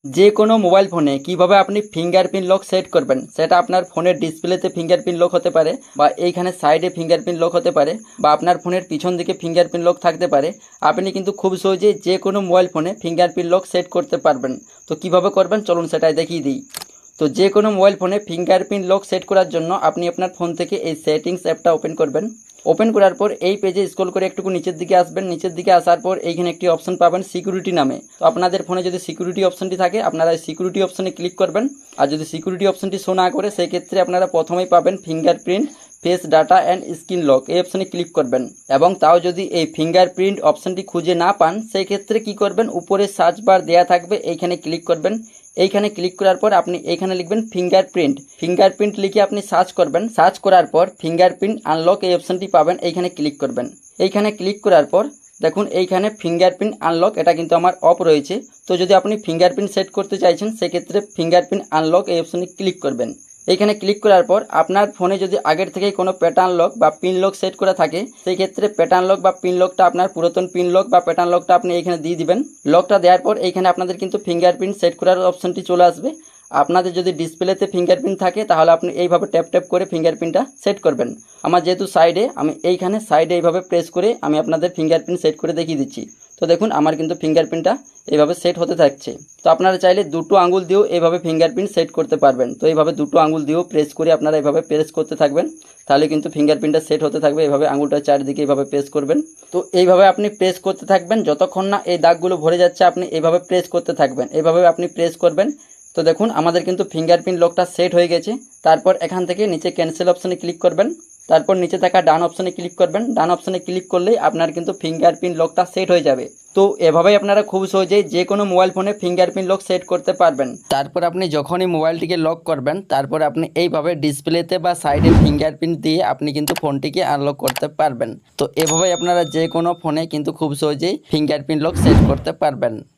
যে কোনো মোবাইল ফোনে কিভাবে আপনি ফিঙ্গারপ্রিন্ট লক সেট করবেন সেটা আপনার ফোনের ডিসপ্লেতে ফিঙ্গারপ্রিন্ট লক হতে পারে, বা এইখানে সাইডে ফিঙ্গারপ্রিন্ট লক হতে পারে, বা আপনার ফোনের পিছন দিকে ফিঙ্গারপ্রিন্ট লক থাকতে পারে। আপনি কিন্তু খুব সহজেই যে কোনো মোবাইল ফোনে ফিঙ্গারপ্রিন্ট লক সেট করতে পারবেন। তো কিভাবে করবেন চলুন সেটাই দেখিয়ে দিই। তো যে কোনো মোবাইল ফোনে ফিঙ্গারপ্রিন্ট লক সেট করার জন্য আপনি আপনার ফোন থেকে এই সেটিংস অ্যাপটা ওপেন করবেন। ওপেন করার পর এই পেজে স্ক্রল করে একটু নিচের দিকে আসবেন। নিচের দিকে আসার পর এইখানে একটি অপশন পাবেন সিকিউরিটি নামে। তো আপনাদের ফোনে যদি সিকিউরিটি অপশনটি থাকে আপনারা সিকিউরিটি অপশনে ক্লিক করবেন। আর যদি সিকিউরিটি অপশনটি শো না করে সেই ক্ষেত্রে আপনারা প্রথমেই পাবেন fingerprint face data and screen lock, এই অপশনে ক্লিক করবেন। এবং তাও যদি এই ফিঙ্গারপ্রিন্ট অপশনটি খুঁজে না পান সেই ক্ষেত্রে কি করবেন, উপরে সার্চ বার দেওয়া থাকবে, এইখানে ক্লিক করবেন। এইখানে ক্লিক করার পর আপনি এইখানে লিখবেন ফিঙ্গারপ্রিন্ট লিখে আপনি সার্চ করবেন। সার্চ করার পর ফিঙ্গারপ্রিন্ট আনলক এই অপশনটি পাবেন, এইখানে ক্লিক করবেন। এইখানে ক্লিক করার পর দেখুন এইখানে ফিঙ্গারপ্রিন্ট আনলক এটা কিন্তু আমার অফ রয়েছে। তো যদি আপনি ফিঙ্গারপ্রিন্ট সেট করতে চাইছেন সেক্ষেত্রে ফিঙ্গারপ্রিন্ট আনলক এই অপশনে ক্লিক করবেন। এইখানে ক্লিক করার পর আপনার ফোনে যদি আগের থেকেই কোনো প্যাটার্ন লক বা পিন লক সেট করা থাকে সেই ক্ষেত্রে প্যাটার্ন লক বা পিন লকটা আপনার পুরাতন পিন লক বা প্যাটার্ন লকটা আপনি এইখানে দিয়ে দিবেন। লকটা দেওয়ার পর এইখানে আপনাদের কিন্তু ফিঙ্গারপ্রিন্ট সেট করার অপশনটি চলে আসবে। আপনাদের যদি ডিসপ্লেতে ফিঙ্গারপ্রিন্ট থাকে তাহলে আপনি এইভাবে ট্যাপ ট্যাপ করে ফিঙ্গারপ্রিন্টটা সেট করবেন। আমার যেহেতু সাইডে, আমি এইখানে সাইডে এইভাবে প্রেস করে আমি আপনাদের ফিঙ্গারপ্রিন্ট সেট করে দেখিয়ে দিচ্ছি। তো দেখুন আমার কিন্তু ফিঙ্গারপ্রিন্টটা এইভাবে সেট হতে থাকছে। তো আপনারা চাইলে দুটো আঙুল দিয়েও এইভাবে ফিঙ্গারপ্রিন্ট সেট করতে পারবেন। তো এইভাবে দুটো আঙুল দিয়েও প্রেস করে আপনারা এইভাবে প্রেস করতে থাকবেন, তাহলে কিন্তু ফিঙ্গারপ্রিন্টটা সেট হতে থাকবে। এইভাবে আঙুলটা চারিদিকে এইভাবে প্রেস করবেন। তো এইভাবে আপনি প্রেস করতে থাকবেন যতক্ষণ না এই দাগগুলো ভরে যাচ্ছে, আপনি এইভাবে প্রেস করতে থাকবেন। এইভাবে আপনি প্রেস করবেন। তো দেখুন আমাদের কিন্তু ফিঙ্গারপ্রিন্ট লকটা সেট হয়ে গেছে। তারপর এখান থেকে নিচে ক্যান্সেল অপশনে ক্লিক করবেন। তারপর নিচে থাকা ডান অপশনে ক্লিক করবেন। ডান অপশনে ক্লিক করলেই আপনার কিন্তু ফিঙ্গারপ্রিন্ট লকটা সেট হয়ে যাবে। তো এভাবেই আপনারা খুব সহজেই যে কোনো মোবাইল ফোনে ফিঙ্গারপ্রিন্ট লক সেট করতে পারবেন। তারপর আপনি যখনই মোবাইলটিকে লক করবেন তারপর আপনি এইভাবে ডিসপ্লেতে বা সাইডে ফিঙ্গারপ্রিন্ট দিয়ে আপনি কিন্তু ফোনটিকে আনলক করতে পারবেন। তো এভাবেই আপনারা যে কোনো ফোনে কিন্তু খুব সহজেই ফিঙ্গারপ্রিন্ট লক সেট করতে পারবেন।